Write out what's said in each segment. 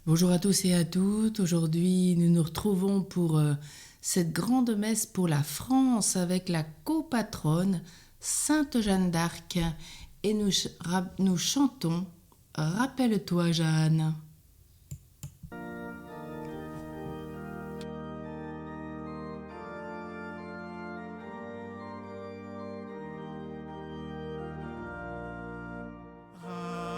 Bonjour à tous et à toutes. Aujourd'hui, nous nous retrouvons pour cette grande messe pour la France avec la copatronne Sainte Jeanne d'Arc. Et nous chantons Rappelle-toi Jeanne.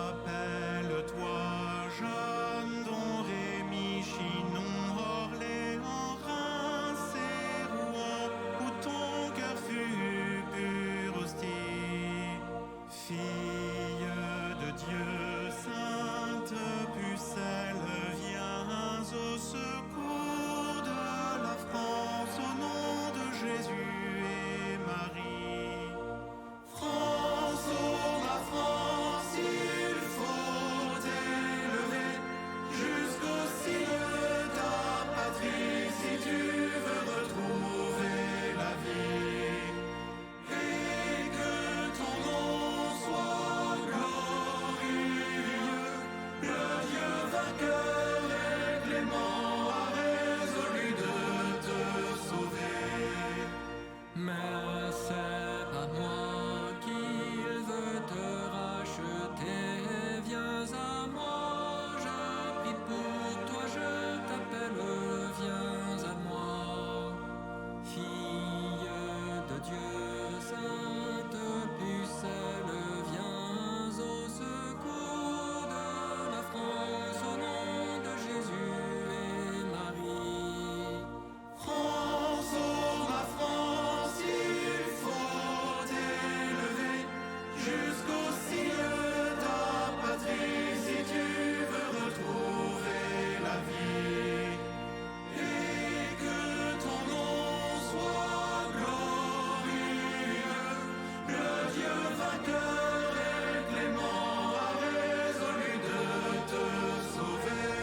Rappelle-toi, Jeanne, dont Rémy, Chinon, Orléans, Reims et Rouen, où ton cœur fut pur hostie. Fille de Dieu, sainte pucelle, viens au secours de la France, au nom de Jésus et Marie. France, ô ma France, il faut t'élever jusqu'au ciel de ta patrie si tu veux retrouver la vie. Et que ton nom soit glorieux, le Dieu vainqueur et clément a résolu de te sauver. Mais c'est pas moi qu'il veut te racheter, viens à moi, je prie pour toi, je t'appelle, viens à moi. Fille de Dieu, sainte pucelle, viens au secours de la France, au nom de Jésus et Marie. France, ô ma France, il faut t'élever jusqu'au ciel de ta patrie si tu veux retrouver la vie. Et que ton nom soit glorieux, le Dieu vainqueur et clément a résolu de te sauver.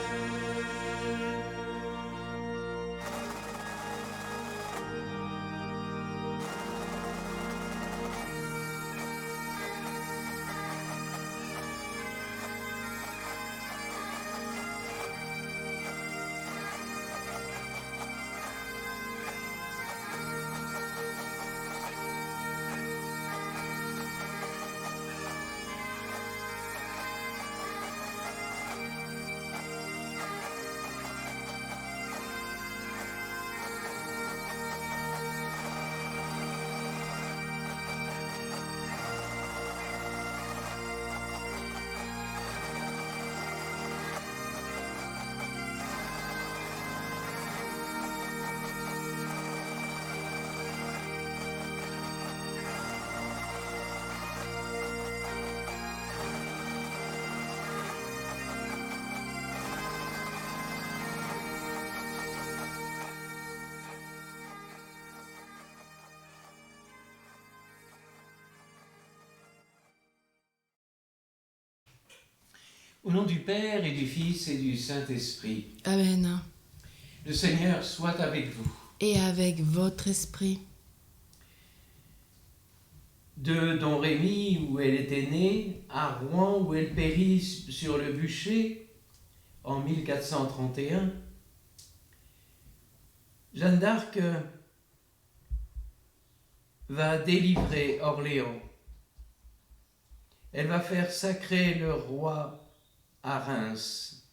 Au nom du Père et du Fils et du Saint-Esprit, Amen. le Seigneur soit avec vous. Et avec votre esprit. De Don Rémy, où elle était née, à Rouen, où elle périt sur le bûcher en 1431, Jeanne d'Arc va délivrer Orléans. Elle va faire sacrer le roi à Reims.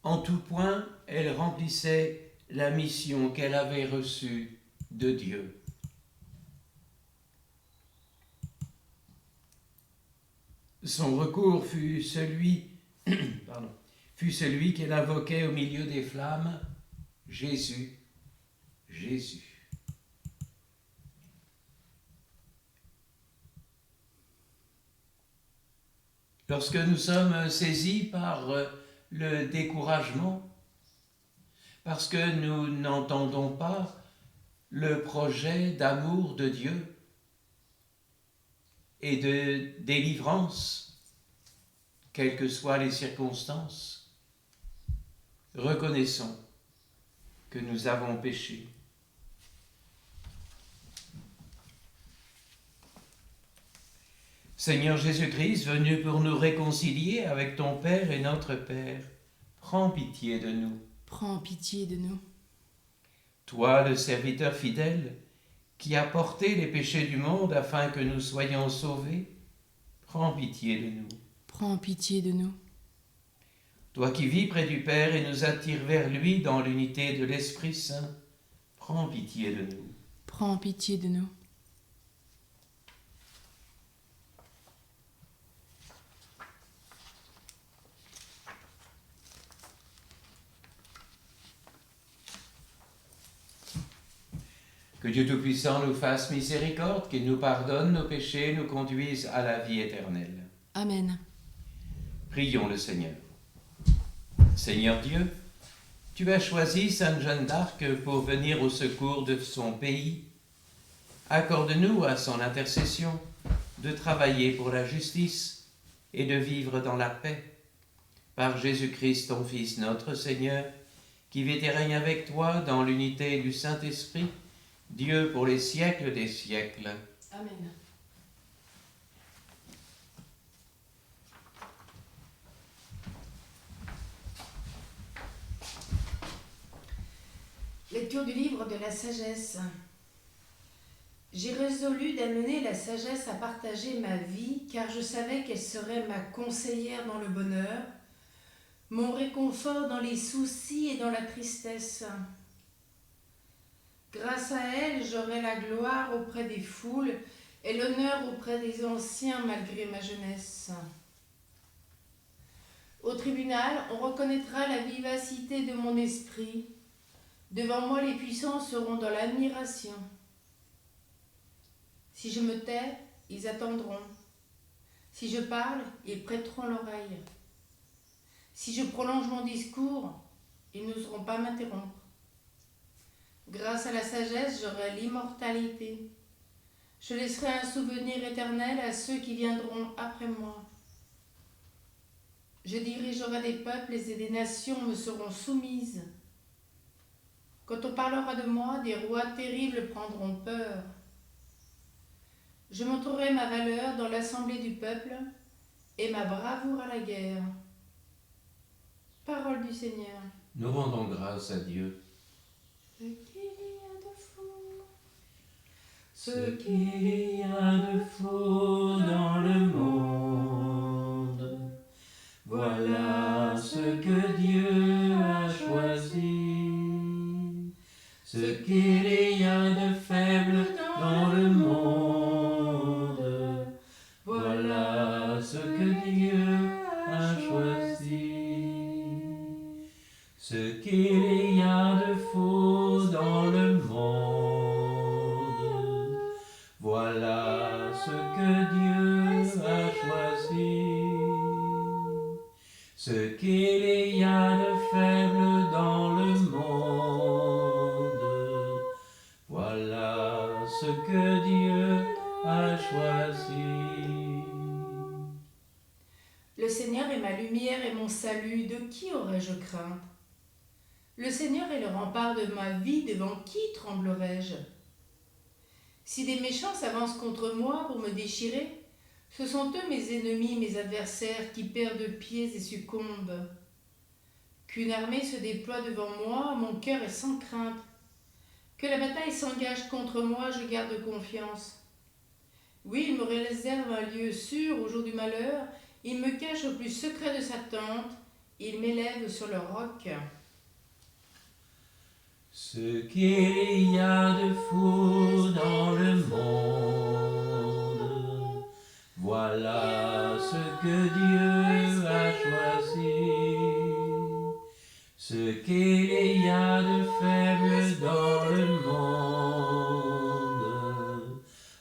En tout point, elle remplissait la mission qu'elle avait reçue de Dieu. Son recours fut celui qu'elle invoquait au milieu des flammes, Jésus, Jésus. Lorsque nous sommes saisis par le découragement, parce que nous n'entendons pas le projet d'amour de Dieu et de délivrance, quelles que soient les circonstances, reconnaissons que nous avons péché. Seigneur Jésus-Christ, venu pour nous réconcilier avec ton Père et notre Père, prends pitié de nous. Prends pitié de nous. Toi, le serviteur fidèle, qui as porté les péchés du monde afin que nous soyons sauvés, prends pitié de nous. Prends pitié de nous. Toi qui vis près du Père et nous attires vers lui dans l'unité de l'Esprit Saint, prends pitié de nous. Prends pitié de nous. Que Dieu Tout-Puissant nous fasse miséricorde, qu'il nous pardonne nos péchés et nous conduise à la vie éternelle. Amen. Prions le Seigneur. Seigneur Dieu, tu as choisi Sainte Jeanne d'Arc pour venir au secours de son pays. Accorde-nous à son intercession de travailler pour la justice et de vivre dans la paix. Par Jésus-Christ, ton Fils, notre Seigneur, qui vit et règne avec toi dans l'unité du Saint-Esprit, Dieu pour les siècles des siècles. Amen. Lecture du livre de la sagesse. J'ai résolu d'amener la sagesse à partager ma vie, car je savais qu'elle serait ma conseillère dans le bonheur, mon réconfort dans les soucis et dans la tristesse. Grâce à elle, j'aurai la gloire auprès des foules et l'honneur auprès des anciens malgré ma jeunesse. Au tribunal, on reconnaîtra la vivacité de mon esprit. Devant moi, les puissants seront dans l'admiration. Si je me tais, ils attendront. Si je parle, ils prêteront l'oreille. Si je prolonge mon discours, ils n'oseront pas m'interrompre. Grâce à la sagesse, j'aurai l'immortalité. Je laisserai un souvenir éternel à ceux qui viendront après moi. Je dirigerai des peuples et des nations me seront soumises. Quand on parlera de moi, des rois terribles prendront peur. Je montrerai ma valeur dans l'assemblée du peuple et ma bravoure à la guerre. Parole du Seigneur. Nous rendons grâce à Dieu. Ce qu'il y a de faux dans le monde, voilà ce que Dieu a choisi. Ce qu'il y a de faible dans le monde, voilà ce que Dieu a choisi. Ce qu'il y a de faux dans le monde, voilà ce que Dieu a choisi. Ce qu'il y a de faible dans le monde, voilà ce que Dieu a choisi. Le Seigneur est ma lumière et mon salut, de qui aurais-je crainte? Le Seigneur est le rempart de ma vie, devant qui tremblerais-je? Si des méchants s'avancent contre moi pour me déchirer, ce sont eux mes ennemis, mes adversaires, qui perdent pied et succombent. Qu'une armée se déploie devant moi, mon cœur est sans crainte. Que la bataille s'engage contre moi, je garde confiance. Oui, il me réserve un lieu sûr au jour du malheur, il me cache au plus secret de sa tente, il m'élève sur le roc. Ce qu'il y a de fou dans le monde, voilà ce que Dieu a choisi. Ce qu'il y a de faible dans le monde,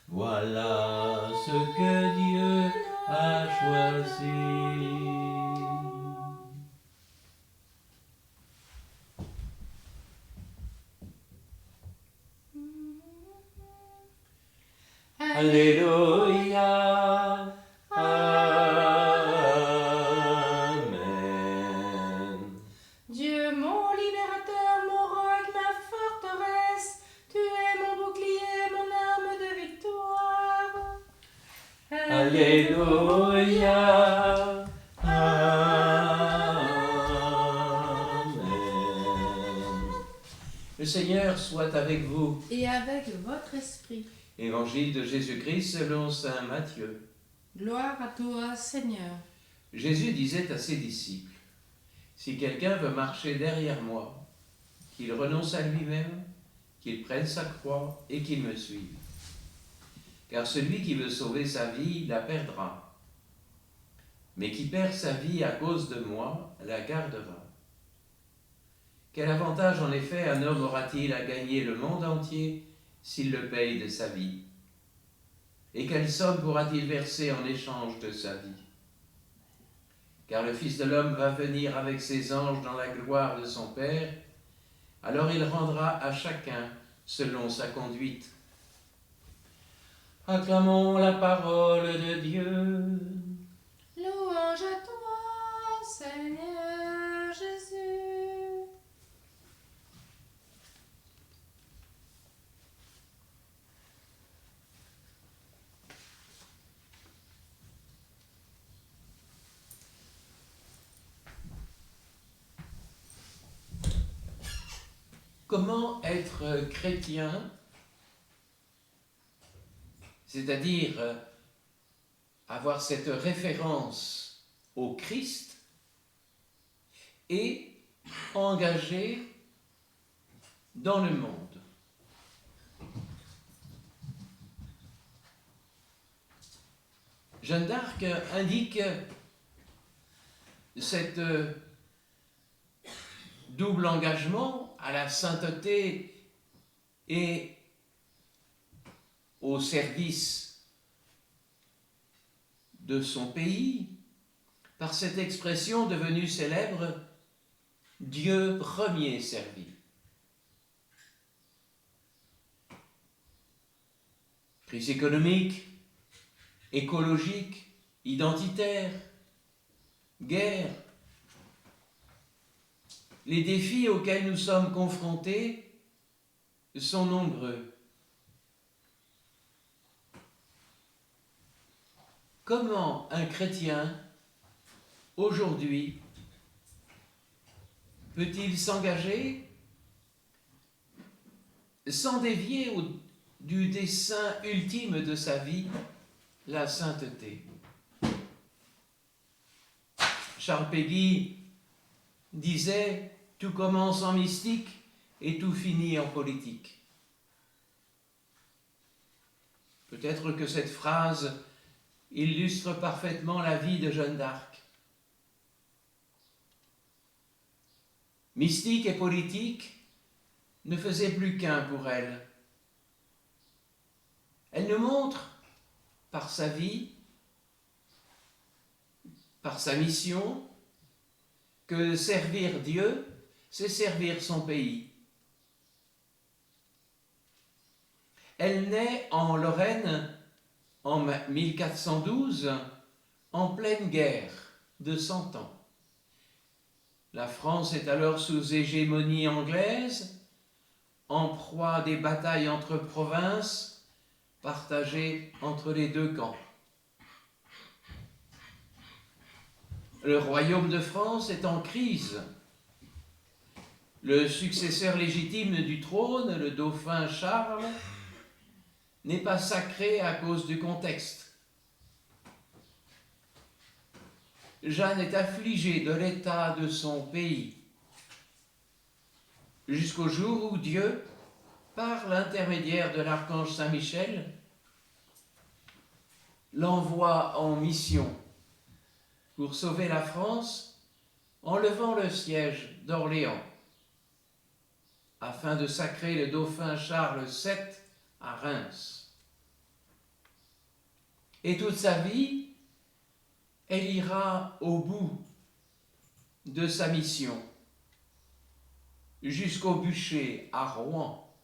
voilà ce que Dieu a choisi. Alléluia. Amen. Dieu, mon libérateur, mon roc, ma forteresse, tu es mon bouclier, mon arme de victoire. Alléluia. Alléluia. Amen. Le Seigneur soit avec vous. Et avec votre esprit. Évangile de Jésus-Christ selon saint Matthieu. Gloire à toi, Seigneur. Jésus disait à ses disciples, « Si quelqu'un veut marcher derrière moi, qu'il renonce à lui-même, qu'il prenne sa croix et qu'il me suive. Car celui qui veut sauver sa vie la perdra, mais qui perd sa vie à cause de moi la gardera. Quel avantage en effet un homme aura-t-il à gagner le monde entier s'il le paye de sa vie? Et quelle somme pourra-t-il verser en échange de sa vie? Car le Fils de l'homme va venir avec ses anges dans la gloire de son Père, alors il rendra à chacun selon sa conduite. » Acclamons la parole de Dieu. Louange à toi, Seigneur Jésus. Comment être chrétien, c'est-à-dire avoir cette référence au Christ et engagé dans le monde? Jeanne d'Arc indique cette double engagement à la sainteté et au service de son pays par cette expression devenue célèbre « Dieu premier servi ». Crise économique, écologique, identitaire, guerre. Les défis auxquels nous sommes confrontés sont nombreux. Comment un chrétien, aujourd'hui, peut-il s'engager sans dévier du dessein ultime de sa vie, la sainteté? Charles Péguy disait « Tout commence en mystique et tout finit en politique ». Peut-être que cette phrase illustre parfaitement la vie de Jeanne d'Arc. Mystique et politique ne faisaient plus qu'un pour elle. Elle nous montre, par sa vie, par sa mission, que servir Dieu, c'est servir son pays. Elle naît en Lorraine en 1412, en pleine guerre de 100 ans. La France est alors sous hégémonie anglaise, en proie à des batailles entre provinces, partagées entre les deux camps. Le royaume de France est en crise. Le successeur légitime du trône, le dauphin Charles, n'est pas sacré à cause du contexte. Jeanne est affligée de l'état de son pays, jusqu'au jour où Dieu, par l'intermédiaire de l'archange Saint-Michel, l'envoie en mission pour sauver la France en levant le siège d'Orléans, afin de sacrer le dauphin Charles VII à Reims. Et toute sa vie, elle ira au bout de sa mission, jusqu'au bûcher à Rouen.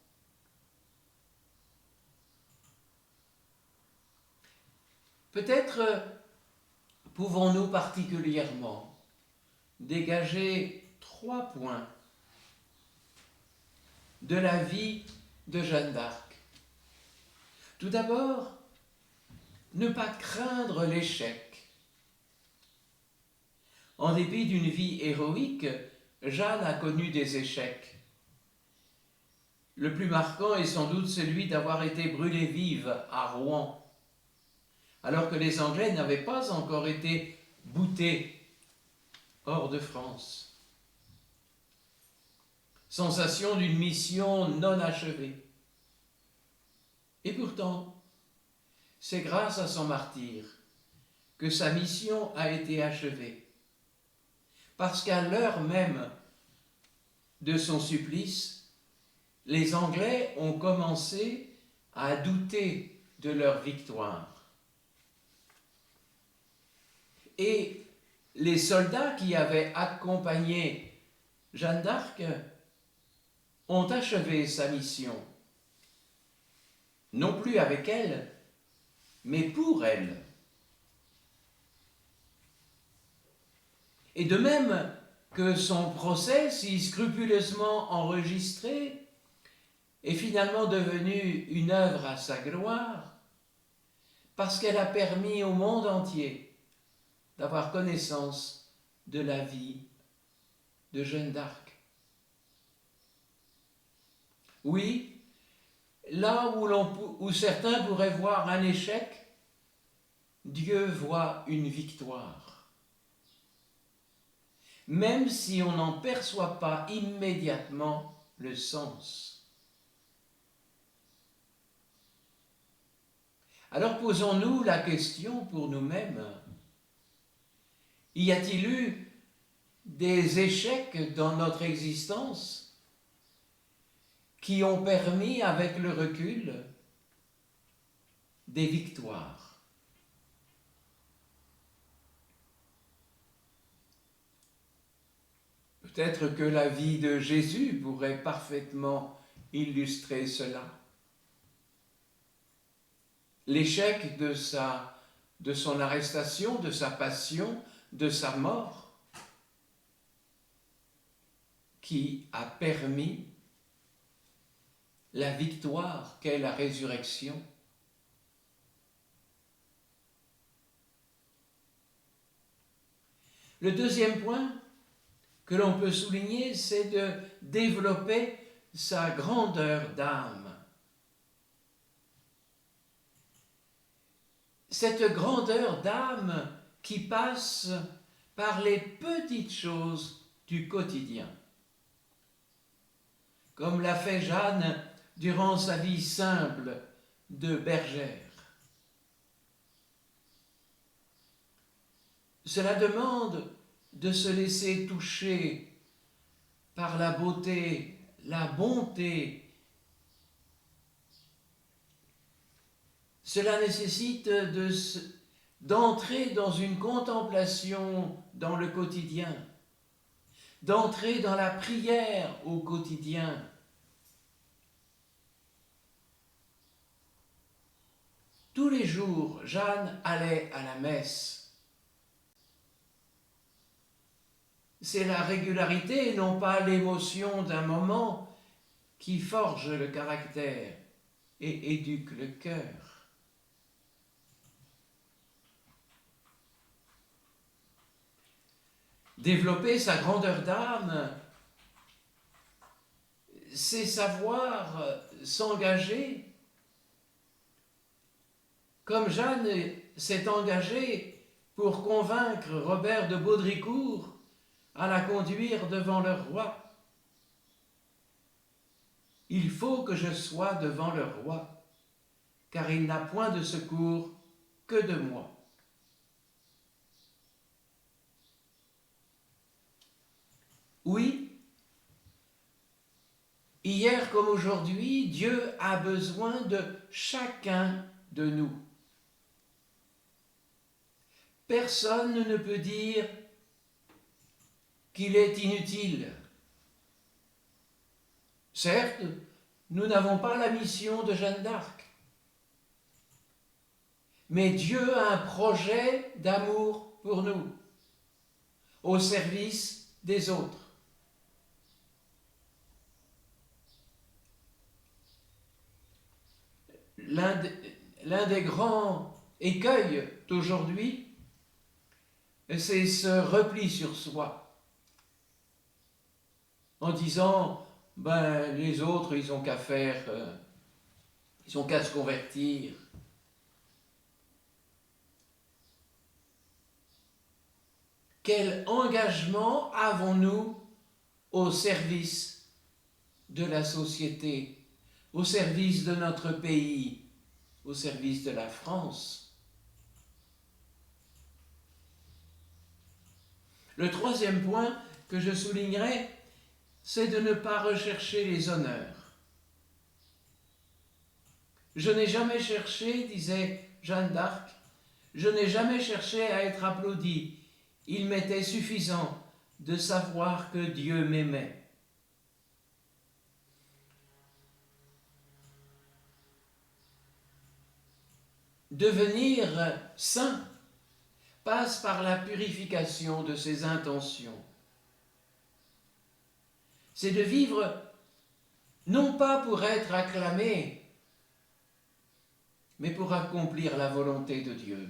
Peut-être pouvons-nous particulièrement dégager 3 points de la vie de Jeanne d'Arc. Tout d'abord, ne pas craindre l'échec. En dépit d'une vie héroïque, Jeanne a connu des échecs. Le plus marquant est sans doute celui d'avoir été brûlée vive à Rouen, alors que les Anglais n'avaient pas encore été boutés hors de France. Sensation d'une mission non achevée. Et pourtant, c'est grâce à son martyre que sa mission a été achevée, parce qu'à l'heure même de son supplice, les Anglais ont commencé à douter de leur victoire. Et les soldats qui avaient accompagné Jeanne d'Arc ont achevé sa mission, non plus avec elle, mais pour elle. Et de même que son procès, si scrupuleusement enregistré, est finalement devenu une œuvre à sa gloire, parce qu'elle a permis au monde entier d'avoir connaissance de la vie de Jeanne d'Arc. Oui, là où certains pourraient voir un échec, Dieu voit une victoire. Même si on n'en perçoit pas immédiatement le sens. Alors posons-nous la question pour nous-mêmes. Y a-t-il eu des échecs dans notre existence qui ont permis, avec le recul, des victoires? Peut-être que la vie de Jésus pourrait parfaitement illustrer cela. L'échec de son arrestation, de sa passion, de sa mort, qui a permis la victoire qu'est la résurrection. Le deuxième point que l'on peut souligner, c'est de développer sa grandeur d'âme. Cette grandeur d'âme qui passe par les petites choses du quotidien, comme l'a fait Jeanne durant sa vie simple de bergère. Cela demande de se laisser toucher par la beauté, la bonté. Cela nécessite d'entrer dans une contemplation dans le quotidien, d'entrer dans la prière au quotidien. Tous les jours, Jeanne allait à la messe. C'est la régularité et non pas l'émotion d'un moment qui forge le caractère et éduque le cœur. Développer sa grandeur d'âme, c'est savoir s'engager comme Jeanne s'est engagée pour convaincre Robert de Baudricourt à la conduire devant le roi. Il faut que je sois devant le roi, car il n'a point de secours que de moi. Oui, hier comme aujourd'hui, Dieu a besoin de chacun de nous. Personne ne peut dire qu'il est inutile. Certes, nous n'avons pas la mission de Jeanne d'Arc, mais Dieu a un projet d'amour pour nous, au service des autres. L'un des grands écueil d'aujourd'hui, c'est ce repli sur soi, en disant, ben les autres, ils ont qu'à faire, ils ont qu'à se convertir. Quel engagement avons-nous au service de la société, au service de notre pays, au service de la France? Le troisième point que je soulignerai, c'est de ne pas rechercher les honneurs. Je n'ai jamais cherché, disait Jeanne d'Arc, je n'ai jamais cherché à être applaudi. Il m'était suffisant de savoir que Dieu m'aimait. Devenir saint passe par la purification de ses intentions. C'est de vivre non pas pour être acclamé, mais pour accomplir la volonté de Dieu.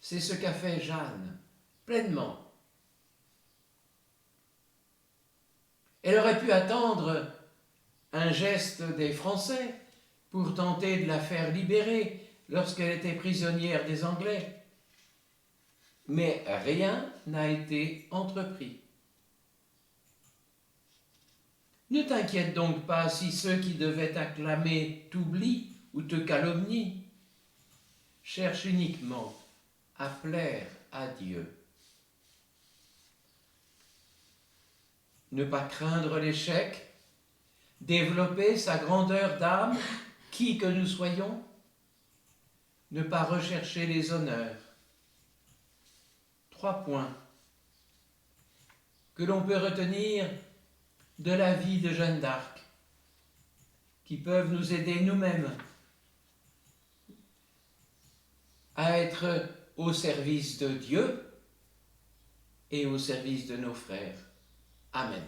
C'est ce qu'a fait Jeanne, pleinement. Elle aurait pu attendre un geste des Français pour tenter de la faire libérer lorsqu'elle était prisonnière des Anglais. Mais rien n'a été entrepris. Ne t'inquiète donc pas si ceux qui devaient t'acclamer t'oublient ou te calomnient. Cherche uniquement à plaire à Dieu. Ne pas craindre l'échec, développer sa grandeur d'âme, qui que nous soyons, ne pas rechercher les honneurs. 3 points que l'on peut retenir de la vie de Jeanne d'Arc, qui peuvent nous aider nous-mêmes à être au service de Dieu et au service de nos frères. Amen.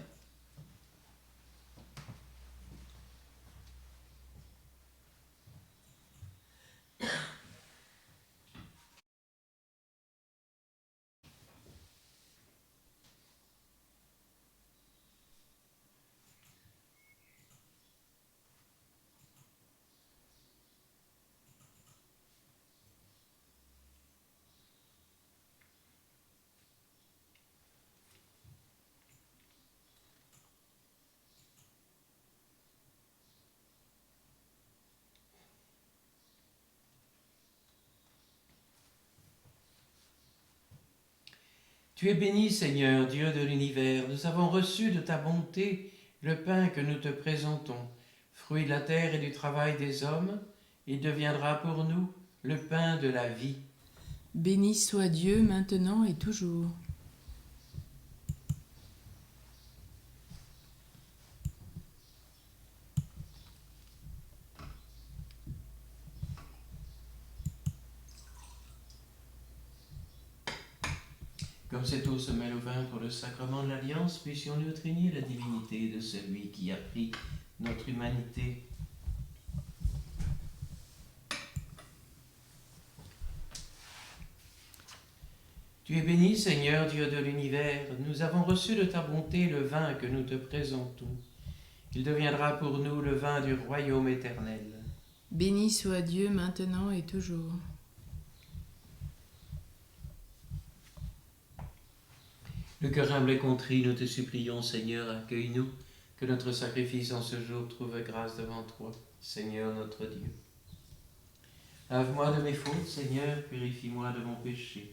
Tu es béni, Seigneur, Dieu de l'univers. Nous avons reçu de ta bonté le pain que nous te présentons, fruit de la terre et du travail des hommes. Il deviendra pour nous le pain de la vie. Béni soit Dieu maintenant et toujours. Comme cette eau se mêle au vin pour le sacrement de l'Alliance, puissions-nous traîner la divinité de celui qui a pris notre humanité. Tu es béni, Seigneur, Dieu de l'univers. Nous avons reçu de ta bonté le vin que nous te présentons. Il deviendra pour nous le vin du royaume éternel. Béni soit Dieu maintenant et toujours. Le cœur humble et contrit, nous te supplions, Seigneur, accueille-nous, que notre sacrifice en ce jour trouve grâce devant toi, Seigneur notre Dieu. Lave-moi de mes fautes, Seigneur, purifie-moi de mon péché.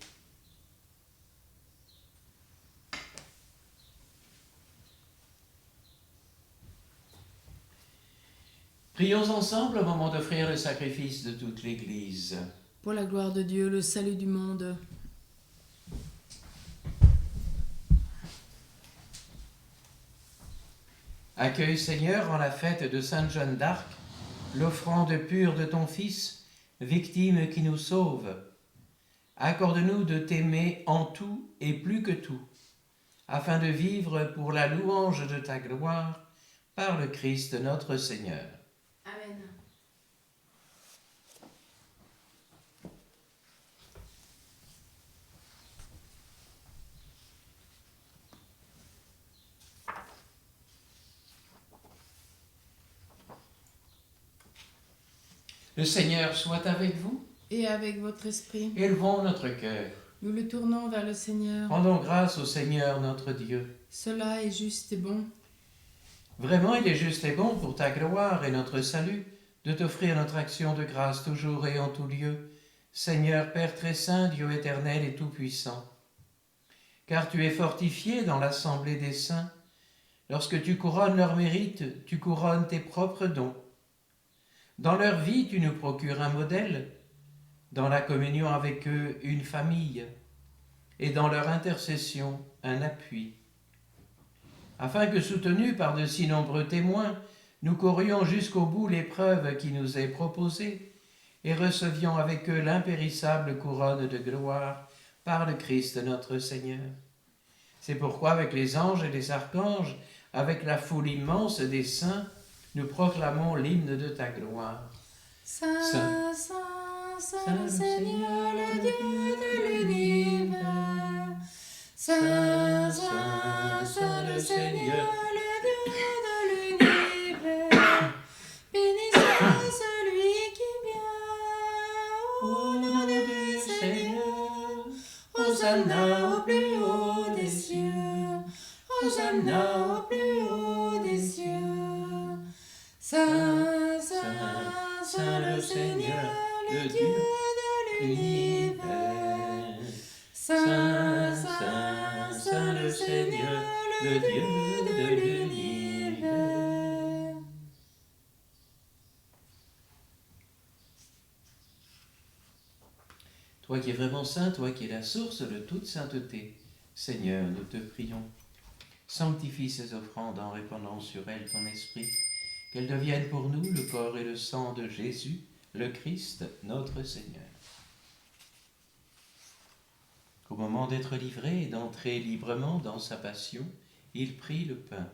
Prions ensemble au moment d'offrir le sacrifice de toute l'Église. Pour la gloire de Dieu, le salut du monde. Accueille, Seigneur, en la fête de Sainte Jeanne d'Arc, l'offrande pure de ton Fils, victime qui nous sauve. Accorde-nous de t'aimer en tout et plus que tout, afin de vivre pour la louange de ta gloire, par le Christ notre Seigneur. Amen. Le Seigneur soit avec vous. Et avec votre esprit, Élevons notre cœur. nous le tournons vers le Seigneur. Rendons grâce au Seigneur notre Dieu. Cela est juste et bon. Vraiment, il est juste et bon pour ta gloire et notre salut de t'offrir notre action de grâce toujours et en tout lieu, Seigneur Père très saint, Dieu éternel et tout-puissant. Car tu es fortifié dans l'assemblée des saints. Lorsque tu couronnes leurs mérites, tu couronnes tes propres dons. Dans leur vie, tu nous procures un modèle, dans la communion avec eux, une famille, et dans leur intercession, un appui. Afin que, soutenus par de si nombreux témoins, nous courions jusqu'au bout l'épreuve qui nous est proposée, et recevions avec eux l'impérissable couronne de gloire par le Christ notre Seigneur. C'est pourquoi, avec les anges et les archanges, avec la foule immense des saints, nous proclamons l'hymne de ta gloire. Saint, Saint, Saint, Saint le Seigneur, le Dieu de l'univers. Saint, Saint, Saint le Seigneur, le Dieu de l'univers. Béni soit celui qui vient au nom du Seigneur. Hosanna au plus haut des cieux. Hosanna au plus haut des cieux. Saint, Saint, Saint le Seigneur, le Dieu de l'univers. Saint, Saint, Saint le Seigneur, le Dieu de l'univers. Toi qui es vraiment saint, toi qui es la source de toute sainteté, Seigneur, nous te prions. Sanctifie ces offrandes en répandant sur elles ton esprit, qu'elles deviennent pour nous le corps et le sang de Jésus, le Christ, notre Seigneur. Au moment d'être livré et d'entrer librement dans sa passion, il prit le pain,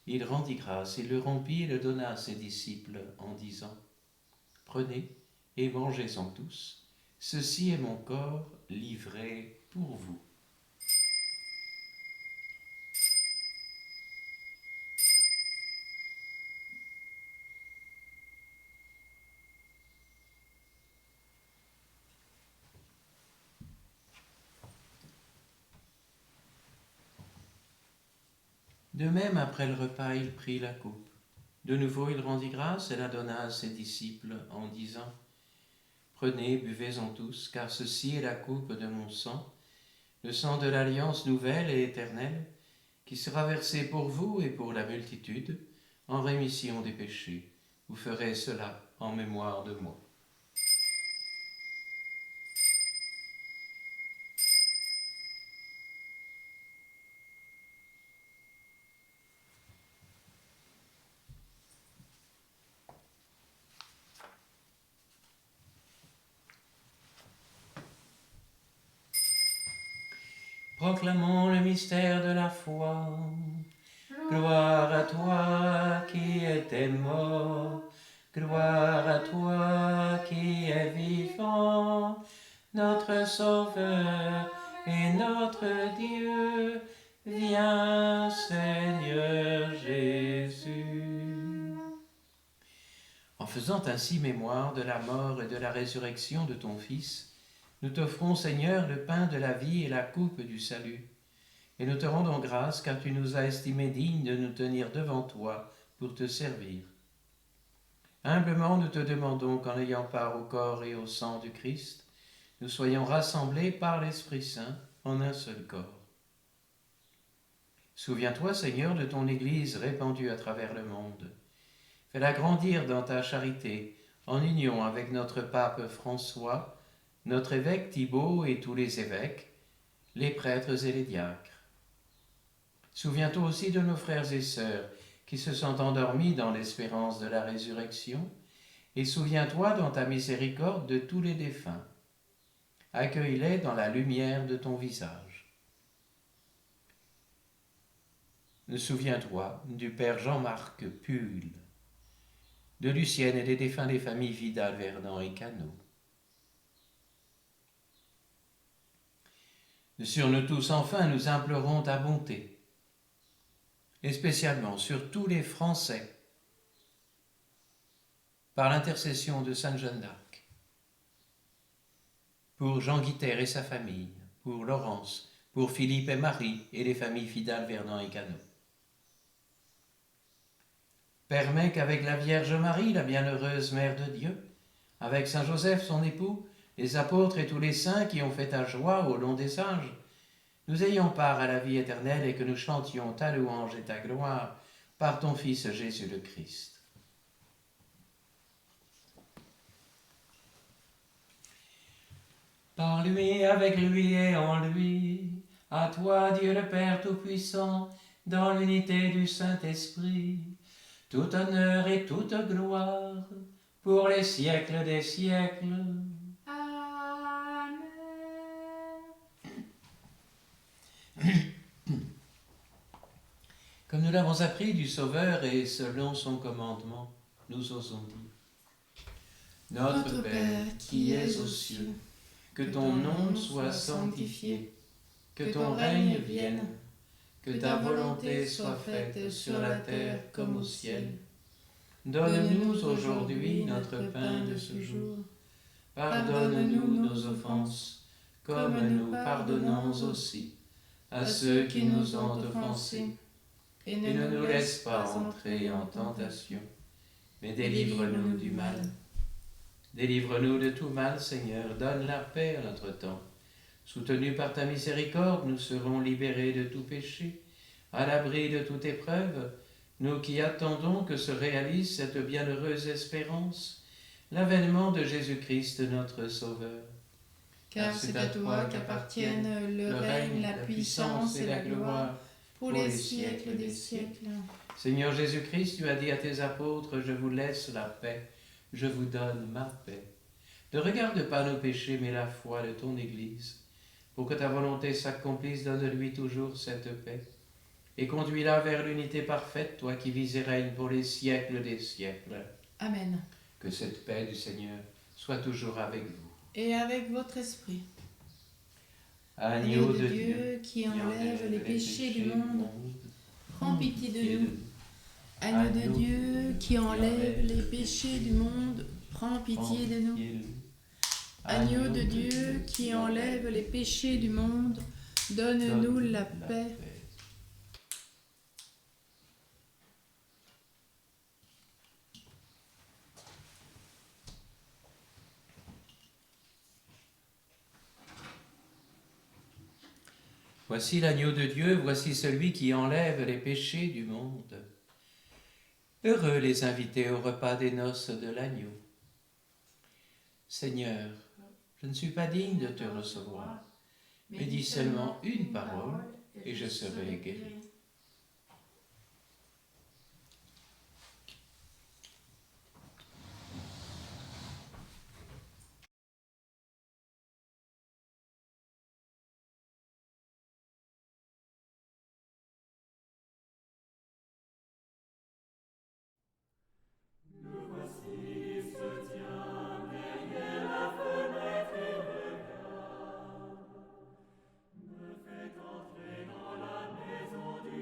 il rendit grâce, il le rompit et le donna à ses disciples en disant : « Prenez et mangez-en tous, ceci est mon corps livré pour vous. » De même, après le repas, il prit la coupe. De nouveau, il rendit grâce et la donna à ses disciples en disant : « Prenez, buvez-en tous, car ceci est la coupe de mon sang, le sang de l'alliance nouvelle et éternelle, qui sera versé pour vous et pour la multitude, en rémission des péchés. Vous ferez cela en mémoire de moi. » Proclamons le mystère de la foi. Gloire à toi qui étais mort, gloire à toi qui es vivant, notre Sauveur et notre Dieu. Viens, Seigneur Jésus. En faisant ainsi mémoire de la mort et de la résurrection de ton Fils, nous t'offrons, Seigneur, le pain de la vie et la coupe du salut. Et nous te rendons grâce car tu nous as estimés dignes de nous tenir devant toi pour te servir. Humblement, nous te demandons qu'en ayant part au corps et au sang du Christ, nous soyons rassemblés par l'Esprit Saint en un seul corps. Souviens-toi, Seigneur, de ton Église répandue à travers le monde. Fais-la grandir dans ta charité, en union avec notre pape François, notre évêque Thibaut et tous les évêques, les prêtres et les diacres. Souviens-toi aussi de nos frères et sœurs qui se sont endormis dans l'espérance de la résurrection, et souviens-toi dans ta miséricorde de tous les défunts. Accueille-les dans la lumière de ton visage. Souviens-toi du Père Jean-Marc Pull, de Lucienne et des défunts des familles Vidal, Vernon et Cano. Sur nous tous, enfin, nous implorons ta bonté, et spécialement sur tous les Français, par l'intercession de Sainte Jeanne d'Arc. Pour Jean Guitère et sa famille, pour Laurence, pour Philippe et Marie et les familles Fidal, Vernon et Cano. Permets qu'avec la Vierge Marie, la bienheureuse Mère de Dieu, avec Saint Joseph son époux, les apôtres et tous les saints qui ont fait ta joie au long des âges, nous ayons part à la vie éternelle et que nous chantions ta louange et ta gloire par ton Fils Jésus le Christ. Par lui, avec lui et en lui, à toi Dieu le Père Tout-Puissant, dans l'unité du Saint-Esprit, tout honneur et toute gloire, pour les siècles des siècles. Amen. Comme nous l'avons appris du Sauveur et selon son commandement, nous osons dire. Notre Père qui es aux cieux, que ton nom soit sanctifié, que ton règne vienne, que ta volonté soit faite sur la terre comme au ciel. Donne-nous aujourd'hui notre pain de ce jour. Pardonne-nous nos offenses, comme nous pardonnons aussi à ceux qui nous ont offensés. Et ne nous laisse pas entrer en tentation, mais délivre-nous du mal. Délivre-nous de tout mal, Seigneur, donne la paix à notre temps. Soutenus par ta miséricorde, nous serons libérés de tout péché, à l'abri de toute épreuve, nous qui attendons que se réalise cette bienheureuse espérance, l'avènement de Jésus-Christ notre Sauveur. Car c'est à toi qu'appartiennent le règne, la puissance et la gloire pour les siècles des siècles. Seigneur Jésus-Christ, tu as dit à tes apôtres, je vous laisse la paix, je vous donne ma paix. Ne regarde pas nos péchés, mais la foi de ton Église. Pour que ta volonté s'accomplisse, donne-lui toujours cette paix. Et conduis-la vers l'unité parfaite, toi qui vis et règnes pour les siècles des siècles. Amen. Que cette paix du Seigneur soit toujours avec vous. Et avec votre esprit. Agneau de Dieu, qui enlève les péchés du monde, prends pitié de nous. Agneau de Dieu, qui enlève les péchés du monde, prends pitié de nous. Agneau de Dieu, qui enlève les péchés du monde, donne-nous la paix. Voici l'agneau de Dieu, voici celui qui enlève les péchés du monde. Heureux les invités au repas des noces de l'agneau. Seigneur, je ne suis pas digne de te recevoir, mais dis seulement une parole et je serai guéri. Entrer dans la maison du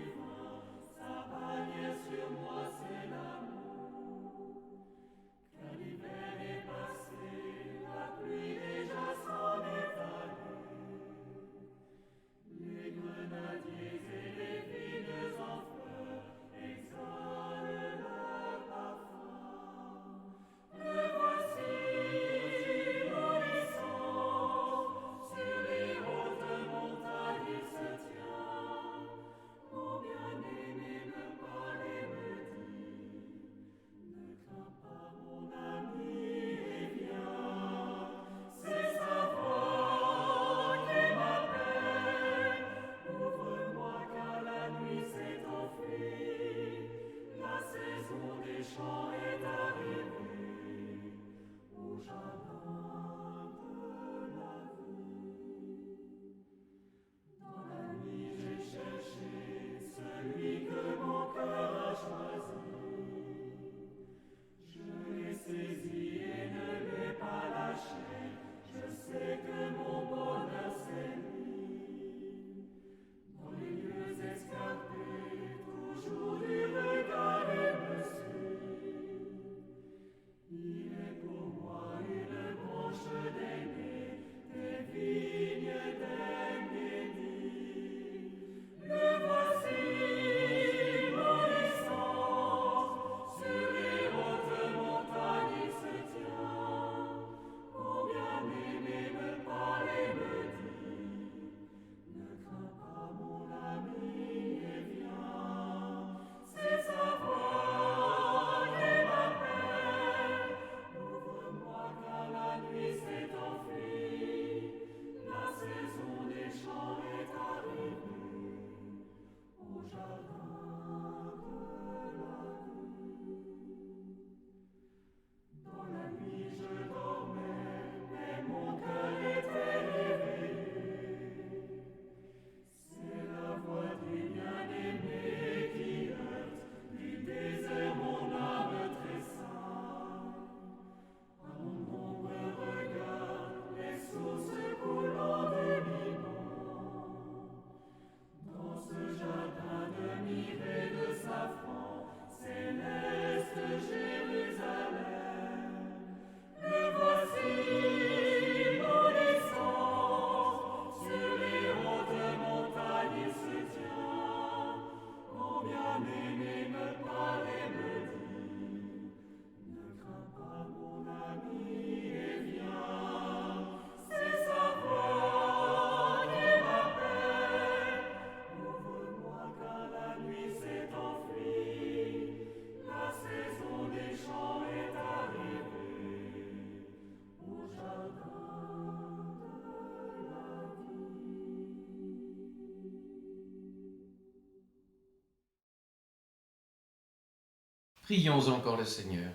Prions encore le Seigneur.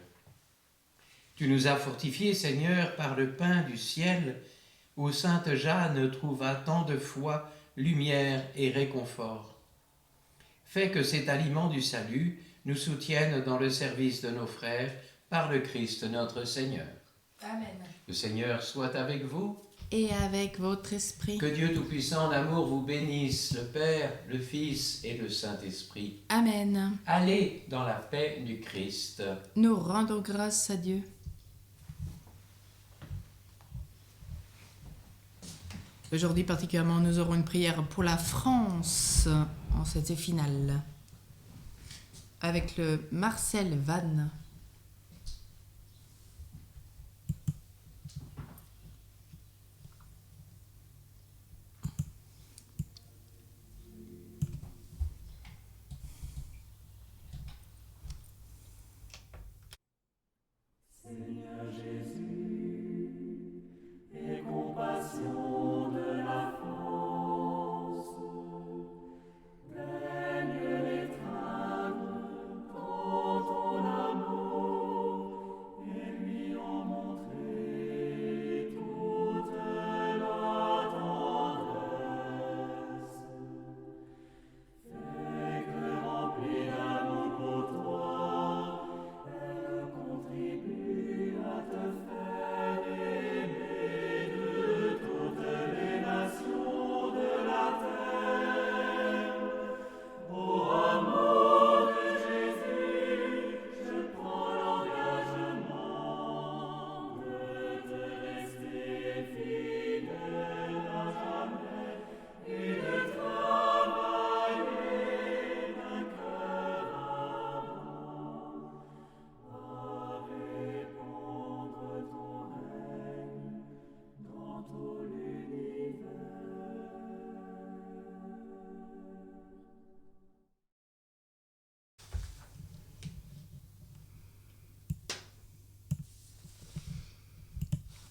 Tu nous as fortifiés, Seigneur, par le pain du ciel, où sainte Jeanne trouva tant de foi, lumière et réconfort. Fais que cet aliment du salut nous soutienne dans le service de nos frères, par le Christ notre Seigneur. Amen. Le Seigneur soit avec vous. Et avec votre esprit. Que Dieu Tout-Puissant, l'amour vous bénisse, le Père, le Fils et le Saint-Esprit. Amen. Allez dans la paix du Christ. Nous rendons grâce à Dieu. Aujourd'hui particulièrement, nous aurons une prière pour la France en cette finale avec le Marcel Vannes.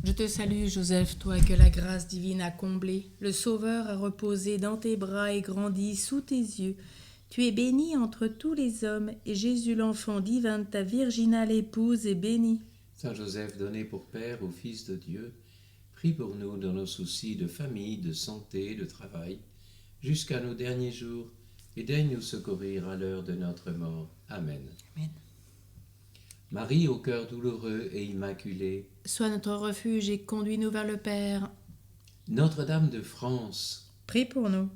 Je te salue, Joseph, toi que la grâce divine a comblé. Le Sauveur a reposé dans tes bras et grandi sous tes yeux. Tu es bénie entre tous les hommes, et Jésus, l'enfant divin de ta virginale épouse, est béni. Saint Joseph, donné pour Père au Fils de Dieu, prie pour nous dans nos soucis de famille, de santé, de travail, jusqu'à nos derniers jours, et daigne nous secourir à l'heure de notre mort. Amen. Amen. Marie, au cœur douloureux et immaculé, Sois notre refuge et conduis-nous vers le Père. Notre-Dame de France, Prie pour nous.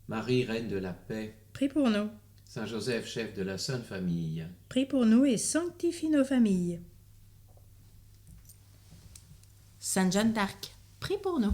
Marie, Reine de la paix, Prie pour nous. Saint Joseph, chef de la Sainte Famille, Prie pour nous et sanctifie nos familles. Sainte Jeanne d'Arc, prie pour nous.